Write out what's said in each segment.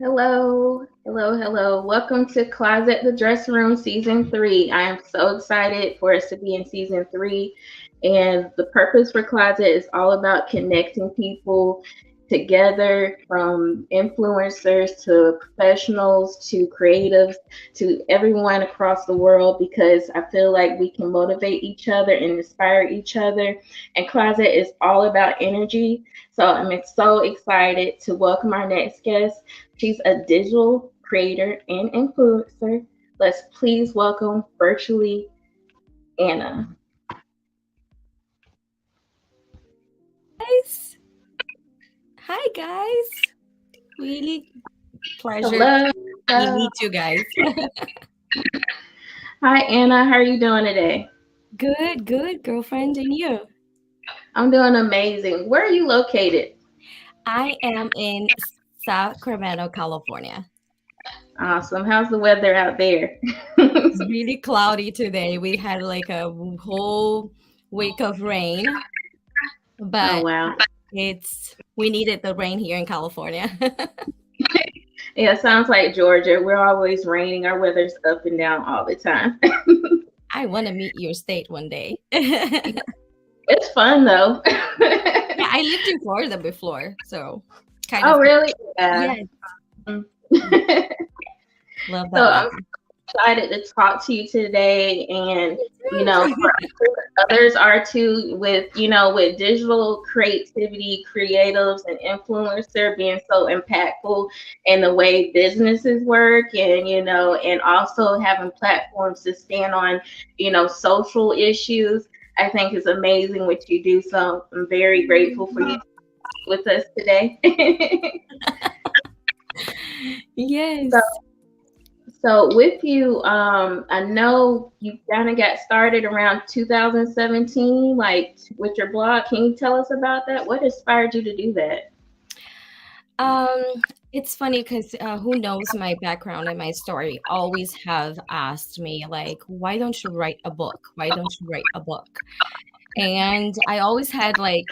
Hello, hello, hello. Welcome to Closet the Dressing Room Season 3. I am so excited for us to be in Season 3. And the purpose for Closet is all about connecting people together, from influencers to professionals to creatives to everyone across the world, because I feel like we can motivate each other and inspire each other. And Closet is all about energy. So I'm so excited to welcome our next guest. She's a digital creator and influencer. Let's please welcome virtually Anna. Guys. Hi guys. Really pleasure Hello. to meet you guys. Hi Anna, how are you doing today? Good, girlfriend, and you? I'm doing amazing. Where are you located? I am in Sacramento, California. Awesome. How's the weather out there? It's really cloudy today. We had like a whole week of rain, Oh but wow. we needed the rain here in California. Yeah, sounds like Georgia. We're always raining. Our weather's up and down all the time. I want to meet your state one day. It's fun though. Yeah, I lived in Florida before, so kind Oh of really? Yeah. yes, Mm. love So that I'm weather. excited to talk to you today, and Me for too. others are too, with with digital creativity, creatives and influencer being so impactful in the way businesses work, and and also having platforms to stand on social issues. I think is amazing what you do. So I'm very grateful for you with us today. so Yes. So with you, I know you kind of got started around 2017, like with your blog. Can you tell us about that? What inspired you to do that? Um, it's funny because who knows my background and my story always have asked me, like, why don't you write a book? Why don't you write a book? And I always had like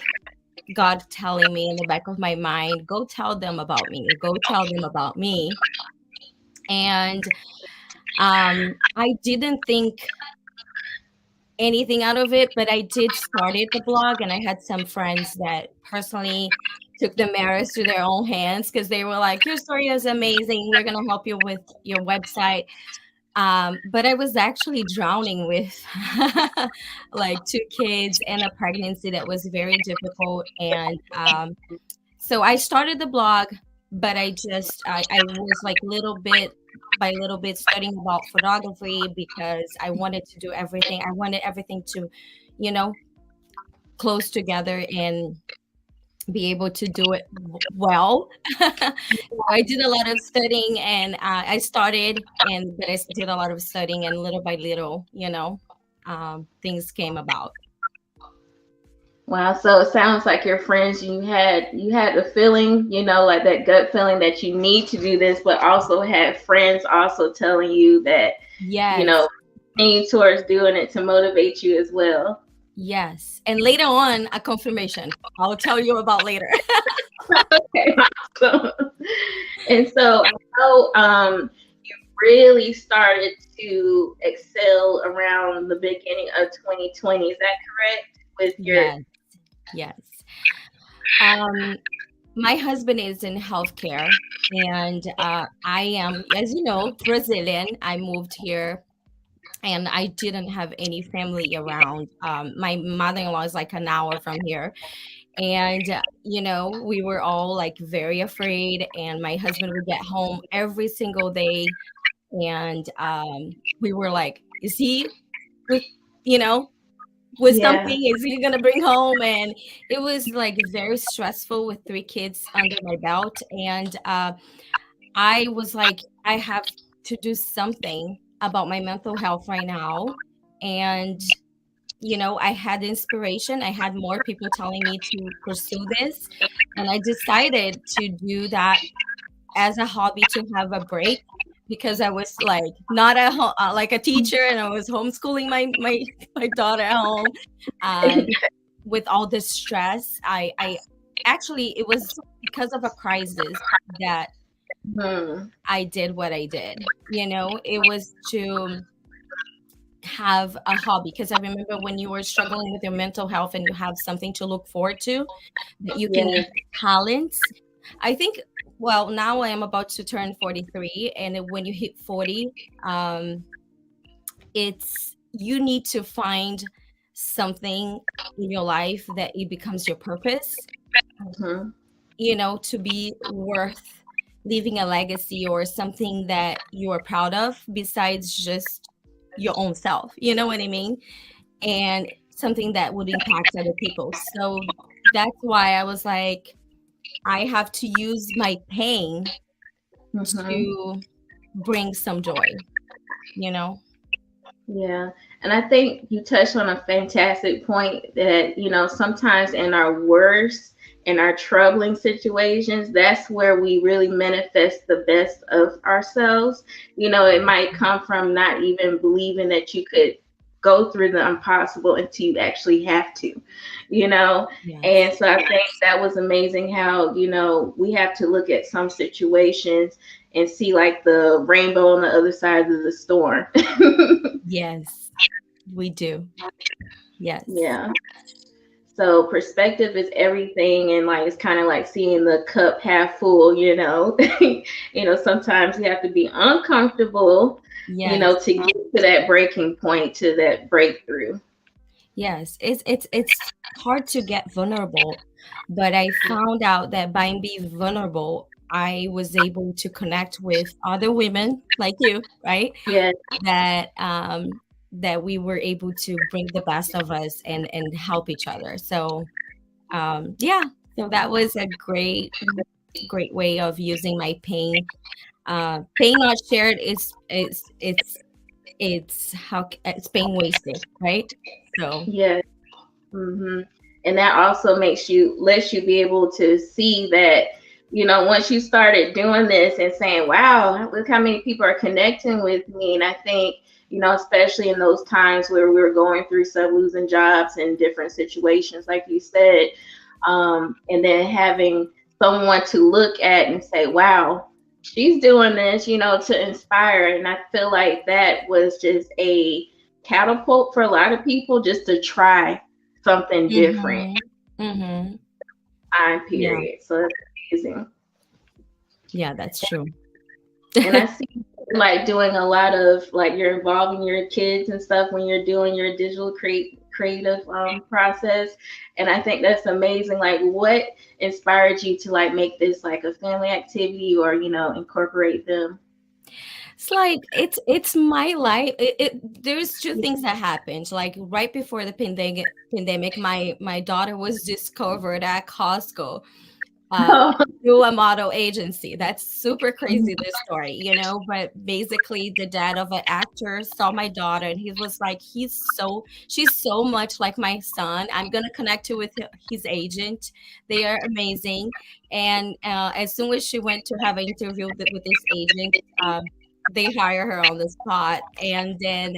God telling me in the back of my mind, go tell them about me, go tell them about me. And I didn't think anything out of it, but I did started the blog, and I had some friends that personally took the matters to their own hands because they were like, "Your story is amazing. We're gonna help you with your website." But I was actually drowning with like two kids and a pregnancy that was very difficult, and so I started the blog, but I was like little bit by little bit studying about photography because I wanted to do everything. I wanted everything to, you know, close together and be able to do it well. So I did a lot of studying, and I started, and but I did a lot of studying, and little by little, things came about. Wow, so it sounds like your friends, you had the feeling, like that gut feeling that you need to do this, but also had friends also telling you that, you Yes. know, leaning towards doing it to motivate you as well. Yes. And later on, a confirmation. I'll tell you about later. Okay, awesome. And so I know you really started to excel around the beginning of 2020. Is that correct? With your Yes. Yes. Um, my husband is in healthcare, and I am, as you know, Brazilian. I moved here, and I didn't have any family around. My mother-in-law is like an hour from here, and we were all like very afraid. And my husband would get home every single day, and we were like, "Is he with you know?" with yeah, something is he gonna bring home? And it was like very stressful with three kids under my belt, and I was like, I have to do something about my mental health right now. And I had inspiration, I had more people telling me to pursue this, and I decided to do that as a hobby, to have a break, because I was like not like a teacher, and I was homeschooling my my daughter at home. With all this stress, I actually, it was because of a crisis that Hmm. I did what I did. It was to have a hobby, because I remember when you were struggling with your mental health and you have something to look forward to, that you can Yes. use talents. I think, well, now I am about to turn 43, and when you hit 40, um, it's you need to find something in your life that it becomes your purpose, Hmm. to be worth leaving a legacy or something that you are proud of besides just your own self. You know what I mean? And something that would impact other people. So that's why I was like, I have to use my pain Hmm. to bring some joy, you know? Yeah. And I think you touched on a fantastic point that, sometimes in our worst and our troubling situations, that's where we really manifest the best of ourselves. It might come from not even believing that you could go through the impossible until you actually have to, you know? Yes. And so I think that was amazing how, we have to look at some situations and see like the rainbow on the other side of the storm. Yes, we do. Yes. Yeah. So perspective is everything, and like it's kind of like seeing the cup half full. Sometimes you have to be uncomfortable, Yes. to get to that breaking point, to that breakthrough. Yes. It's hard to get vulnerable, but I found out that by being vulnerable, I was able to connect with other women like you, right? Yeah. That we were able to bring the best of us and help each other. So yeah, so that was a great way of using my pain. Pain not shared it's pain wasted, right? So Yeah. Hmm. And that also lets you be able to see that, once you started doing this and saying, wow, look how many people are connecting with me. And I think, especially in those times where we were going through some losing jobs and different situations, like you said, and then having someone to look at and say, wow, she's doing this, to inspire. And I feel like that was just a catapult for a lot of people just to try something different mhm. Mhm. time Yeah. period. So that's amazing. Yeah, that's true. And I see like doing a lot of like you're involving your kids and stuff when you're doing your digital creative process. And I think that's amazing. Like what inspired you to like make this like a family activity or, incorporate them? It's like it's my life. There's two things that happened. Like right before the pandemic, my daughter was discovered at Costco uh, through a model agency. That's super crazy, this story, But basically, the dad of an actor saw my daughter, and he was like, she's so much like my son. I'm gonna connect you with his agent. They are amazing. And as soon as she went to have an interview with this agent, they hire her on the spot, and then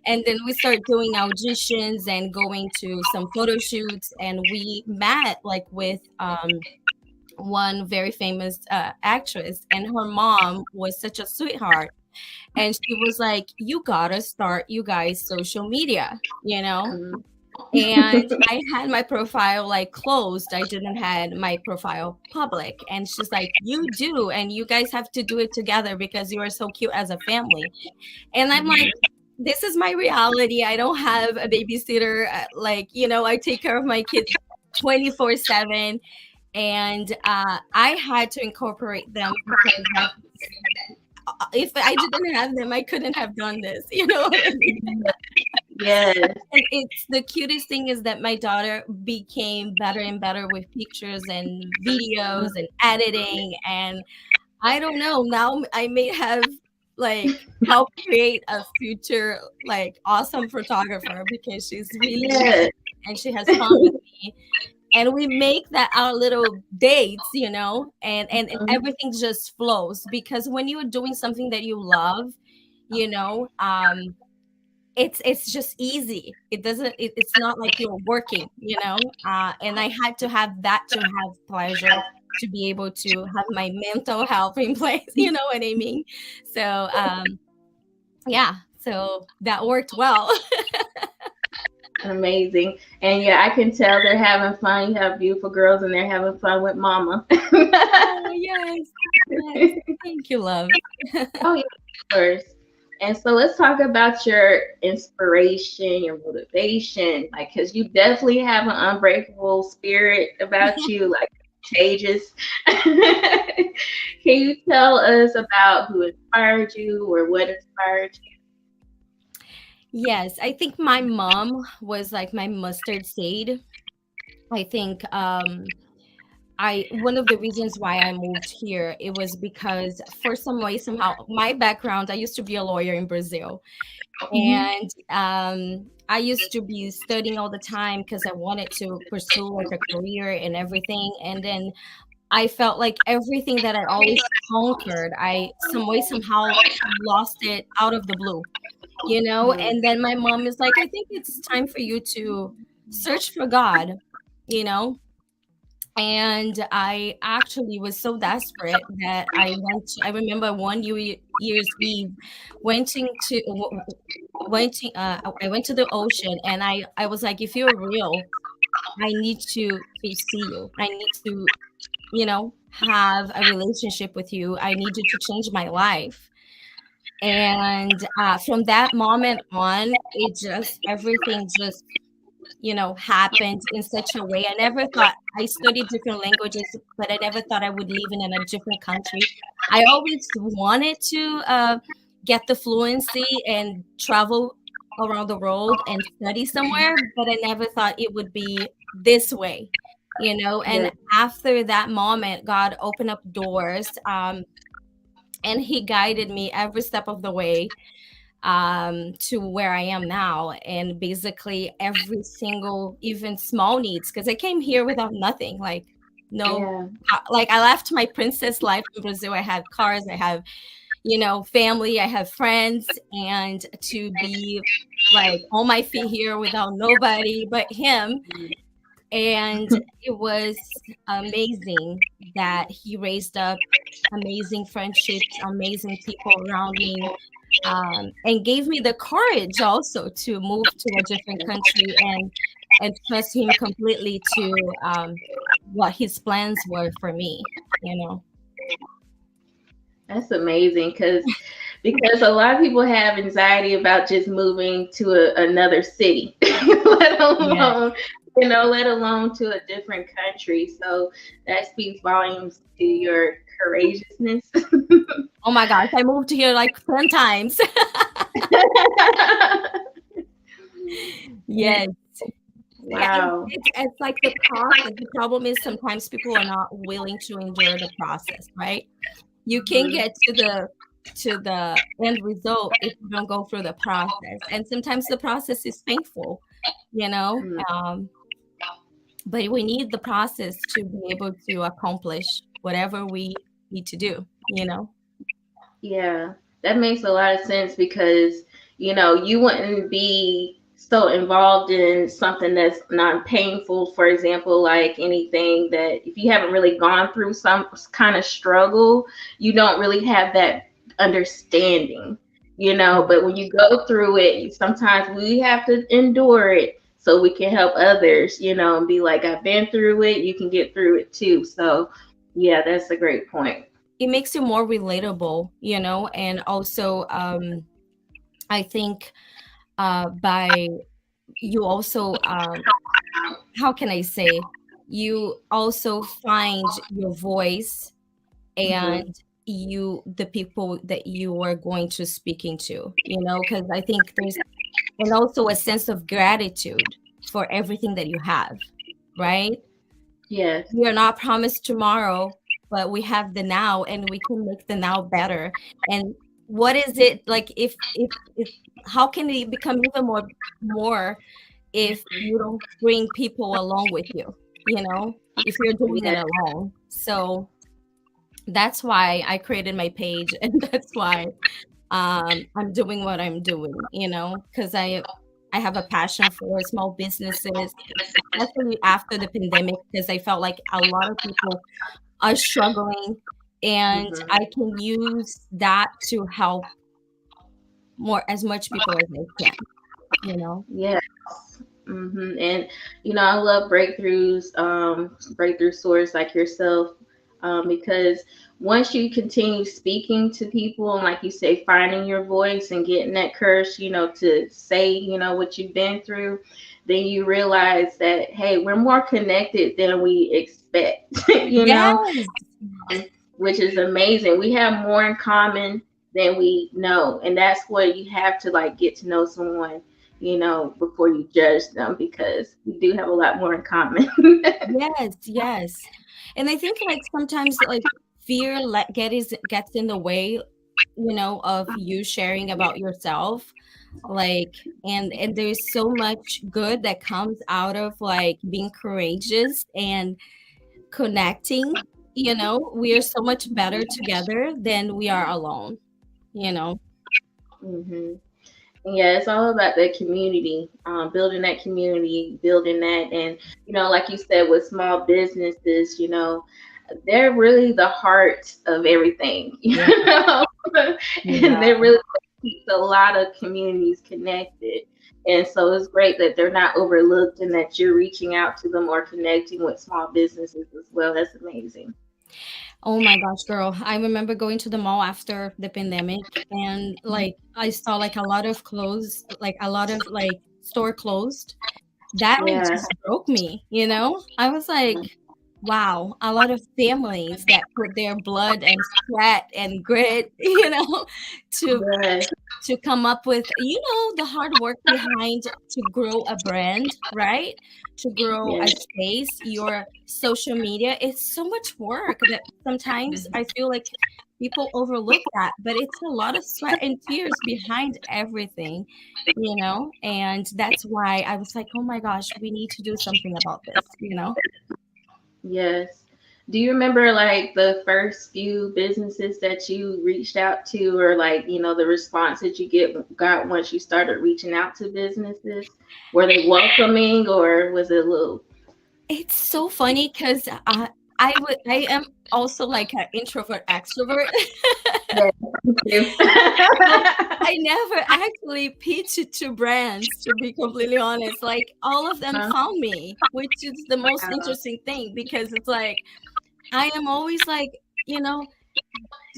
and then we start doing auditions and going to some photo shoots, and we met like with one very famous actress, and her mom was such a sweetheart, and she was like, you gotta start you guys social media, Mhm. and I had my profile like closed. I didn't had my profile public, and she's like, you do, and you guys have to do it together because you are so cute as a family. And I'm like, this is my reality. I don't have a babysitter. Like, I take care of my kids 24/7. And I had to incorporate them because if I didn't have them, I couldn't have done this. You know what I mean? Yes. And it's the cutest thing is that my daughter became better and better with pictures and videos and editing. And I don't know. Now I may have like helped create a future like awesome photographer because she's really Yes. and she has fun with me. And we make that our little dates, and everything just flows because when you're doing something that you love, you know, um, it's just easy. It's not like you're working, and I had to have that to have pleasure to be able to have my mental health in place. You know what I mean? So yeah, so that worked well. Amazing. And yeah, I can tell they're having fun. You have beautiful girls and they're having fun with mama. Oh yes, yes. Thank you, love. Oh, yeah, of course. And so let's talk about your inspiration, your motivation, like, because you definitely have an unbreakable spirit about you, like contagious. Can you tell us about who inspired you or what inspired you? Yes, I think my mom was like my mustard seed. I think I one of the reasons why I moved here, it was because for some way somehow my background, I used to be a lawyer in Brazil, Mhm. and I used to be studying all the time because I wanted to pursue like a career and everything. And then I felt like everything that I always conquered, I some way somehow lost it out of the blue, you know? Mm, And then my mom is like, I think it's time for you to search for God, you know? And I actually was so desperate that I remember one Year's Eve, went to, I went to the ocean, and I was like, if you're real, I need to see you. I need to, you know, have a relationship with you. I need you to change my life. And from that moment on, it just everything just, you know, happened in such a way. I never thought I studied different languages, but I never thought I would live in a different country. I always wanted to get the fluency and travel around the world and study somewhere, but I never thought it would be this way, you know. yeah, And after that moment, God opened up doors, and He guided me every step of the way to where I am now. And basically every single, even small needs, because I came here without nothing, like no, yeah, like I left my princess life in Brazil. I had cars, I have, you know, family, I have friends, and to be like on my feet here without nobody but Him. And it was amazing that He raised up amazing friendships, amazing people around me, and gave me the courage also to move to a different country and trust Him completely to what His plans were for me, you know. that's amazing because a lot of people have anxiety about just moving to another city, let Yes. alone let alone to a different country. So that speaks volumes to your courageousness. Oh my gosh, I moved here like 10 times. Yes. Yeah, Wow. it's like the process. The problem is sometimes people are not willing to endure the process, right? You can Mhm. get to the end result if you don't go through the process. And sometimes the process is painful, you know. Mm. But we need the process to be able to accomplish whatever we need to do, you know. Yeah, that makes a lot of sense because, you wouldn't be so involved in something that's not painful. For example, like anything that if you haven't really gone through some kind of struggle, you don't really have that understanding. But when you go through it, sometimes we have to endure it so we can help others, and be like, I've been through it, you can get through it too. So, yeah, that's a great point. It makes you more relatable, you know. And also I think by you also how can I say, you also find your voice Hmm. and you the people that you are going to speaking to, you know, because I think there's and also a sense of gratitude for everything that you have, right? Yes. We are not promised tomorrow, but we have the now, and we can make the now better. And what is it like if how can it become even more if you don't bring people along with you, you know, if you're doing it Yeah. alone? So that's why I created my page, and that's why I'm doing what I'm doing, you know, because I have a passion for small businesses, especially after the pandemic, because I felt like a lot of people are struggling, and Mhm. I can use that to help more as much people as I can, you know? Yeah. And I love breakthroughs, breakthrough stories like yourself, because once you continue speaking to people and, like you say, finding your voice and getting that courage, to say, what you've been through, then you realize that, hey, we're more connected than we expect, Yes. which is amazing. We have more in common than we know, and that's what you have to like get to know someone, before you judge them, because we do have a lot more in common. Yes, yes. And I think like sometimes like fear gets in the way, of you sharing about yourself. Like, and there's so much good that comes out of like being courageous and connecting. We are so much better together than we are alone, you know. hmm Yeah, it's all about that community, building that. And, like you said, with small businesses, they're really the heart of everything, Yeah. and Yeah. they really keeps a lot of communities connected. And so it's great that they're not overlooked and that you're reaching out to them or connecting with small businesses as well. That's amazing. Oh my gosh, girl. I remember going to the mall after the pandemic, and like I saw like a lot of clothes, like a lot of like store closed. That like Yeah. just broke me, you know? I was like, wow, a lot of families that put their blood and sweat and grit, to Yes. come up with, the hard work behind to grow a brand, right? To grow a Yes. space, your social media. It's so much work that sometimes I feel like people overlook that, but it's a lot of sweat and tears behind everything, and that's why I was like, oh my gosh, we need to do something about this. Yes. Do you remember like the first few businesses that you reached out to, or like, the response that you got once you started reaching out to businesses? Were they welcoming, or was it a little? It's so funny because I am also like an introvert extrovert. Yeah, thank So you. I never actually pitched to brands, to be completely honest. Like all of them found me, which is the most interesting thing because it's like I am always like, you know,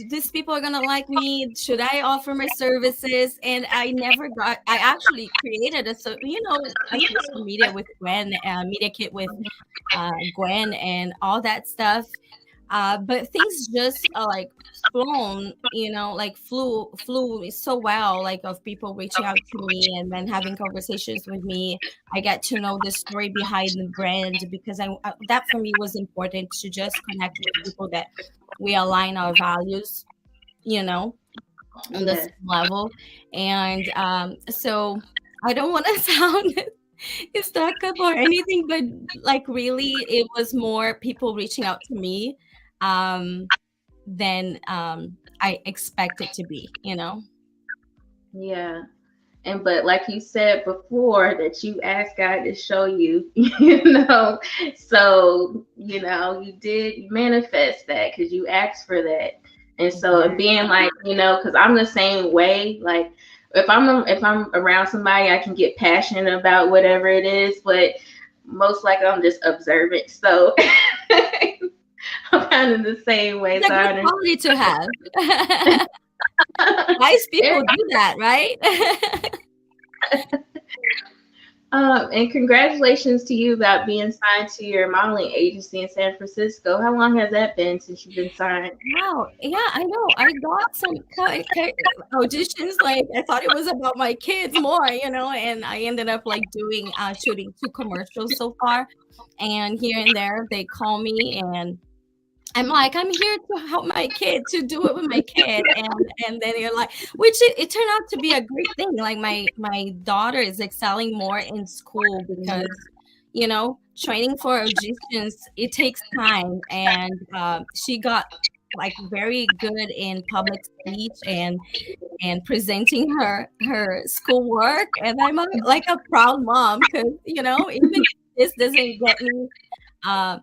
these people are gonna like me. Should I offer my services? And I never got. I actually created a social media with Gwen, media kit with Gwen, and all that stuff. But things just like flown, like flew so well, like of people reaching out to me and then having conversations with me. I get to know the story behind the brand because that for me was important to just connect with people that we align our values, you know, on the Yes. same level. And so I don't want to sound stuck up or anything, but like really, it was more people reaching out to me um, than I expect it to be. Yeah. But like you said before, that you asked God to show you, so you manifest that because you asked for that. And so being like, because I'm the same way. Like if I'm around somebody, I can get passionate about whatever it is, but most likely I'm just observant. So I'm kind of the same way. It's a So I good understand. quality to have. Nice people do that, right? And congratulations to you about being signed to your modeling agency in San Francisco. How long has that been since you've been signed? Wow. Yeah, I know. I got some auditions. Like I thought it was about my kids more, and I ended up like doing shooting 2 commercials so far. And here and there they call me and I'm like, I'm here to help my kid, to do it with my kid. And then you're like, which it turned out to be a great thing. Like my daughter is excelling more in school because, training for auditions, it takes time. And she got like very good in public speech and presenting her schoolwork. And I'm like a proud mom because, even if this doesn't get me uh,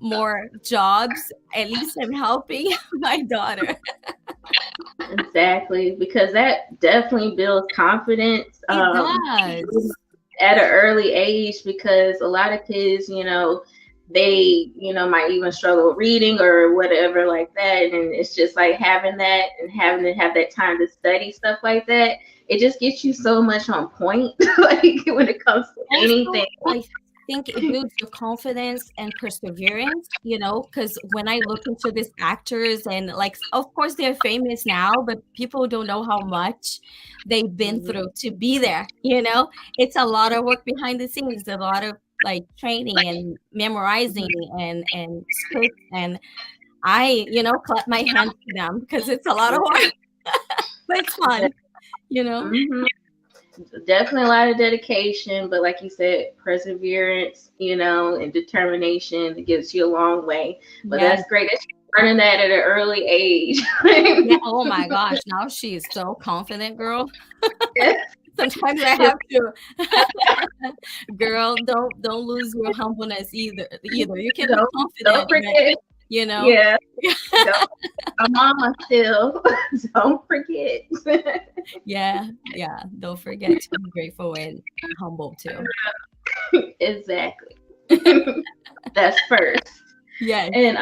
more jobs, at least I'm helping my daughter. Exactly, because that definitely builds confidence It does. at an early age. Because a lot of kids, they, might even struggle with reading or whatever like that, and it's just like having that and having to have that time to study stuff like that. It just gets you so much on point, like when it comes to anything. Also, I think it builds your confidence and perseverance, because when I look into these actors and like, of course, they're famous now, but people don't know how much they've been through to be there. It's a lot of work behind the scenes, a lot of like training and memorizing and scripts. And I, clap my hands to them because it's a lot of work, but it's fun, Mhm. Definitely a lot of dedication, but like you said, perseverance, and determination, it gets you a long way. But Yes. that's great that you're learning that at an early age. Yeah, oh my gosh, now she is so confident, girl. Sometimes I have to, girl, don't lose your humbleness either. You can be Don't confident, but forget. you know. Yeah. Don't, a mama still. Don't forget. Yeah, don't forget to be grateful and humble too. Exactly. That's first. Yes. And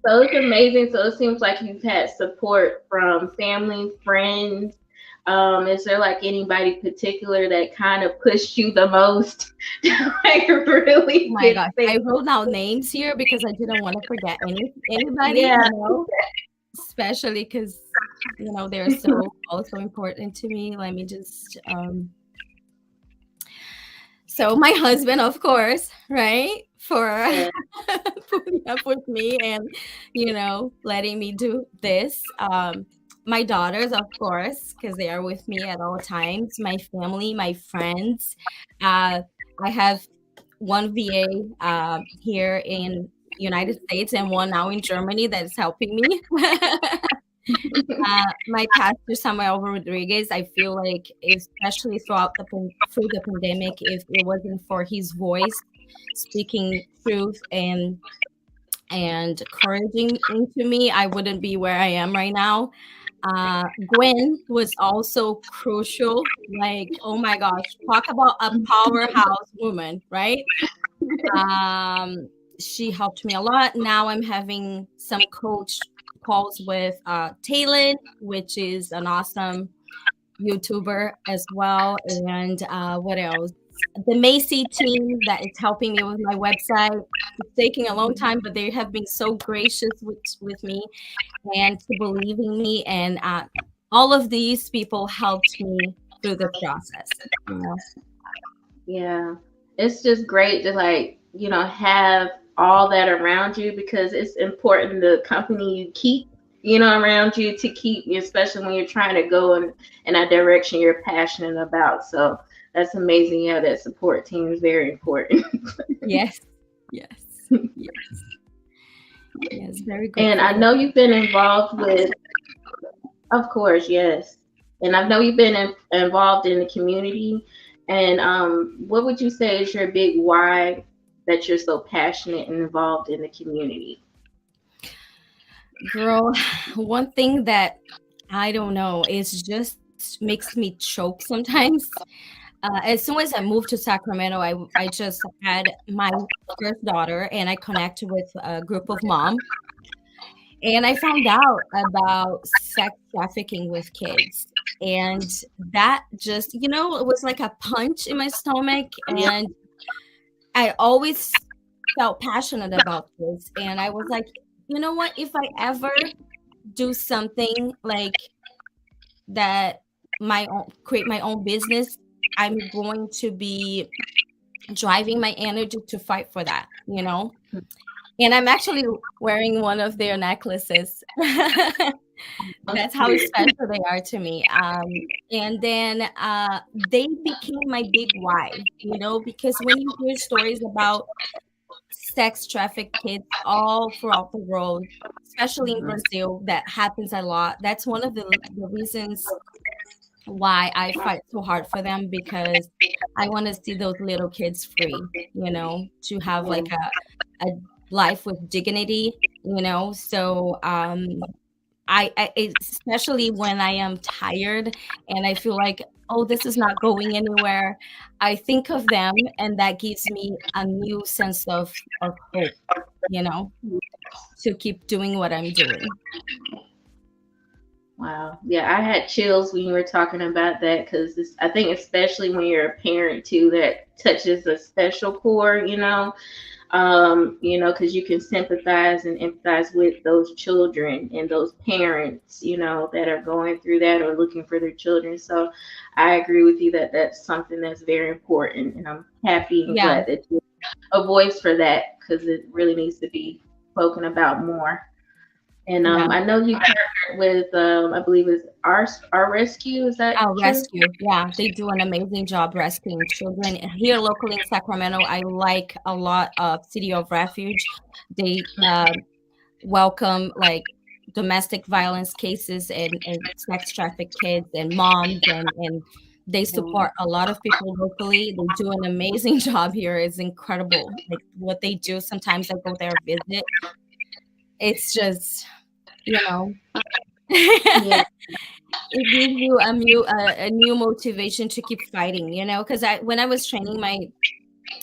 so it's amazing. So it seems like you've had support from family, friends. Is there like anybody particular that kind of pushed you the most to like really Oh my get gosh, things? I wrote down names here because I didn't want to forget anybody, Yeah. especially because they're so also important to me. Let me just so my husband, of course, right, for Yeah. putting up with me and letting me do this. My daughters, of course, because they are with me at all times. My family, my friends. I have one VA here in United States and one now in Germany that is helping me. My pastor Samuel Rodriguez, I feel like, especially through the pandemic, if it wasn't for his voice speaking truth and encouraging into me, I wouldn't be where I am right now. Gwen was also crucial. Like, oh my gosh, talk about a powerhouse woman, right? She helped me a lot. Now I'm having some coach calls with Taylor, which is an awesome YouTuber as well. And what else? The Macy team that is helping me with my website. It's taking a long time, but they have been so gracious with me and to believing me. And all of these people helped me through the process. Yeah. It's just great to like, have all that around you, because it's important the company you keep, around you, to keep you, especially when you're trying to go in a direction you're passionate about. So that's amazing. Yeah, that support team is very important. Yes. Very good. And I know you've been involved with, of course, yes. And I know you've been involved in the community. And what would you say is your big why that you're so passionate and involved in the community? Girl, one thing that I don't know is just makes me choke sometimes. As soon as I moved to Sacramento, I just had my first daughter and I connected with a group of moms. And I found out about sex trafficking with kids. And that just, it was like a punch in my stomach. And I always felt passionate about this. And I was like, you know what? If I ever do something like that, create my own business, I'm going to be driving my energy to fight for that, And I'm actually wearing one of their necklaces. That's how special they are to me. And then they became my big why, because when you hear stories about sex trafficked kids all throughout the world, especially in Brazil, that happens a lot. That's one of the reasons why I fight so hard for them, because I want to see those little kids free, to have like a life with dignity, So especially when I am tired and I feel like, oh, this is not going anywhere, I think of them, and that gives me a new sense of hope, to keep doing what I'm doing. Wow. Yeah, I had chills when you were talking about that because I think especially when you're a parent too, that touches a special chord, because you can sympathize and empathize with those children and those parents, that are going through that or looking for their children. So I agree with you that that's something that's very important, and I'm happy and Yeah. glad that you're a voice for that because it really needs to be spoken about more. And Yeah. I know you partnered with, I believe it's our rescue. Is that Our true? rescue. Yeah, they do an amazing job rescuing children. Here locally in Sacramento, I like a lot of City of Refuge. They welcome like domestic violence cases and sex trafficked kids and moms, and they support a lot of people locally. They do an amazing job here. It's incredible. Like what they do. Sometimes I go there visit. It's just, you know. Yeah. It gives you a new motivation to keep fighting, because when I was training my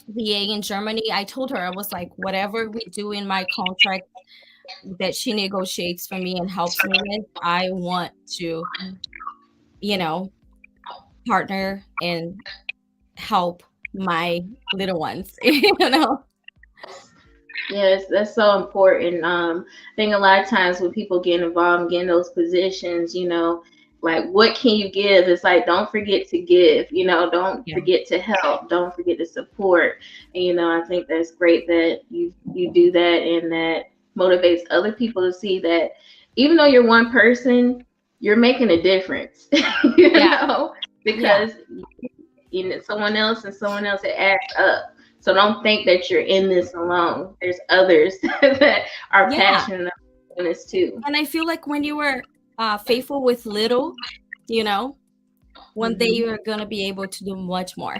VA in Germany, I told her, I was like, whatever we do in my contract that she negotiates for me and helps me with, I want to, you know, partner and help my little ones, Yes, that's so important. I think a lot of times when people get involved and get in those positions, like what can you give? It's like don't forget to give, don't Yeah. forget to help, don't forget to support. And I think that's great that you do that, and that motivates other people to see that even though you're one person, you're making a difference. Yeah. Yeah. Because someone else and someone else, it adds up. So don't think that you're in this alone. There's others that are Yeah. passionate about this too. And I feel like when you were faithful with little, one day you're going to be able to do much more,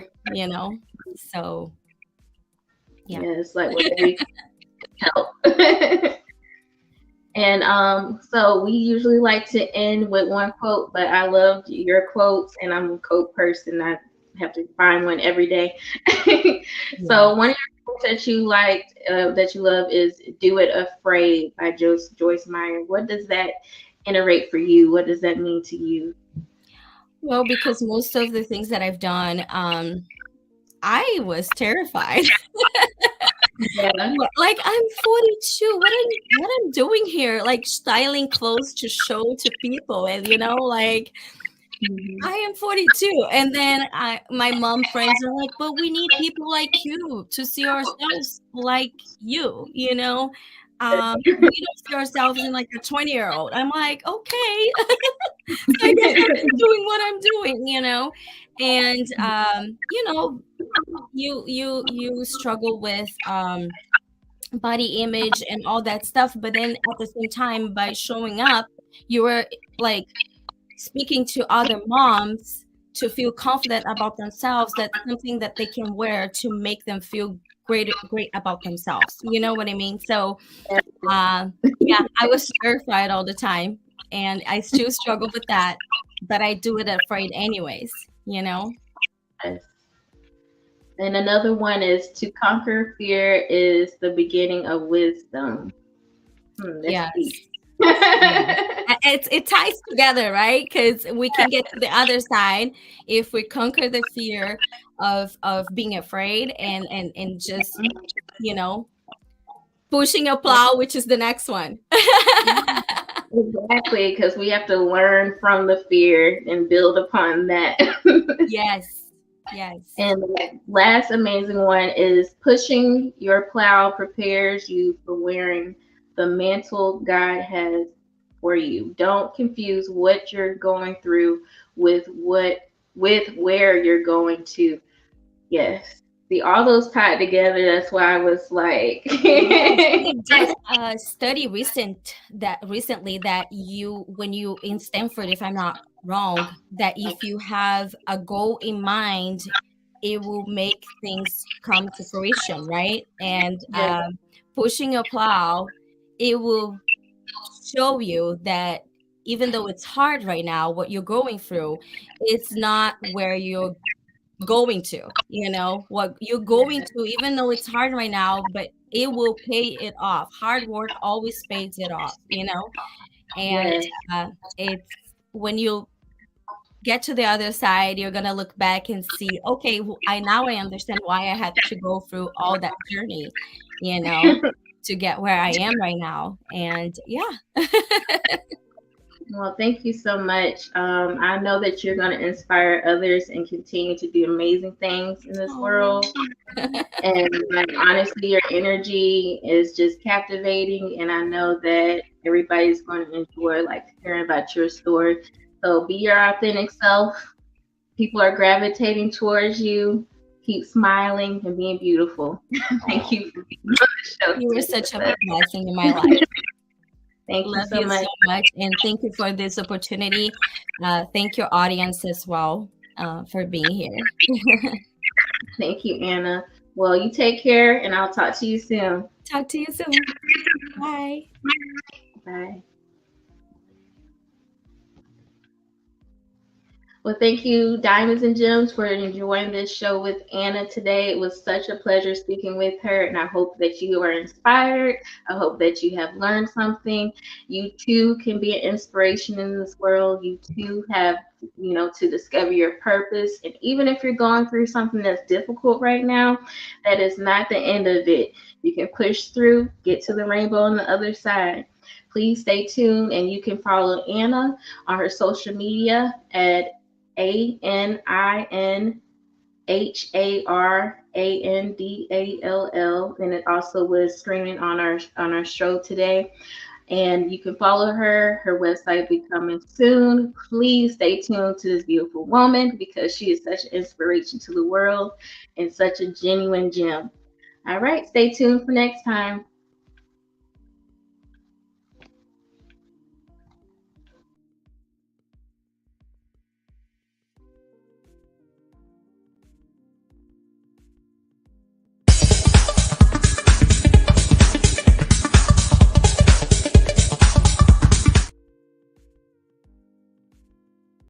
So, yeah. Yeah, it's like whatever you can help. And so we usually like to end with one quote, but I loved your quotes, and I'm a quote person. I have to find one every day. Yeah. So one of your quotes that you liked, that you love, is "Do It Afraid" by Joyce Meyer. What does that iterate for you? What does that mean to you? Well, because most of the things that I've done, I was terrified. Yeah. Like I'm 42. What I'm doing here? Like styling clothes to show to people, and like I am 42. And then my mom friends are like, but we need people like you to see ourselves like you, we don't see ourselves in like a 20-year-old. I'm like, okay, I guess I'm just doing what I'm doing, and you struggle with body image and all that stuff, but then at the same time, by showing up, you were like speaking to other moms to feel confident about themselves. That's something that they can wear to make them feel great about themselves. You know what I mean? So yeah, I was terrified all the time, and I still struggle with that, but I do it afraid anyways. Yes. And another one is, "To conquer fear is the beginning of wisdom." That's deep. Yes. Yeah. It ties together, right? Because we can get to the other side if we conquer the fear of being afraid, and just pushing a plow, which is the next one. Exactly, because we have to learn from the fear and build upon that. Yes. Yes. And the last amazing one is, "Pushing your plow prepares you for wearing the mantle God has for you." Don't confuse what you're going through with where you're going to. Yes. See, all those tied together. That's why I was like, Yes, they did a study recently that when you in Stanford, if I'm not wrong, that if you have a goal in mind, it will make things come to fruition, right? And yeah. pushing a plow, it will show you that even though it's hard right now, what you're going through, it's not where you're going to, what you're going to, even though it's hard right now, but it will pay it off. Hard work always pays it off. And Yes. it's when you get to the other side, you're gonna look back and see, okay, I understand why I had to go through all that journey, you know, to get where I am right now. And yeah. Well, thank you so much. I know that you're going to inspire others and continue to do amazing things in this Oh. world. And like, honestly, your energy is just captivating. And I know that everybody's going to enjoy like hearing about your story. So be your authentic self. People are gravitating towards you. Keep smiling and being beautiful. Thank you for being on the show You were today. such a blessing in my life. Thank you Love so you much. so much, and thank you for this opportunity. Thank your audience as well for being here. Thank you, Anna. Well, you take care, and I'll talk to you soon. Talk to you soon. Bye. Bye. Well, thank you, Diamonds and Gems, for enjoying this show with Anna today. It was such a pleasure speaking with her, and I hope that you are inspired. I hope that you have learned something. You too can be an inspiration in this world. You too have, to discover your purpose. And even if you're going through something that's difficult right now, that is not the end of it. You can push through, get to the rainbow on the other side. Please stay tuned, and you can follow Anna on her social media at aninharandall, and it also was screening on our show today. And you can follow her. Her website will be coming soon. Please stay tuned to this beautiful woman because she is such an inspiration to the world and such a genuine gem. All right, stay tuned for next time.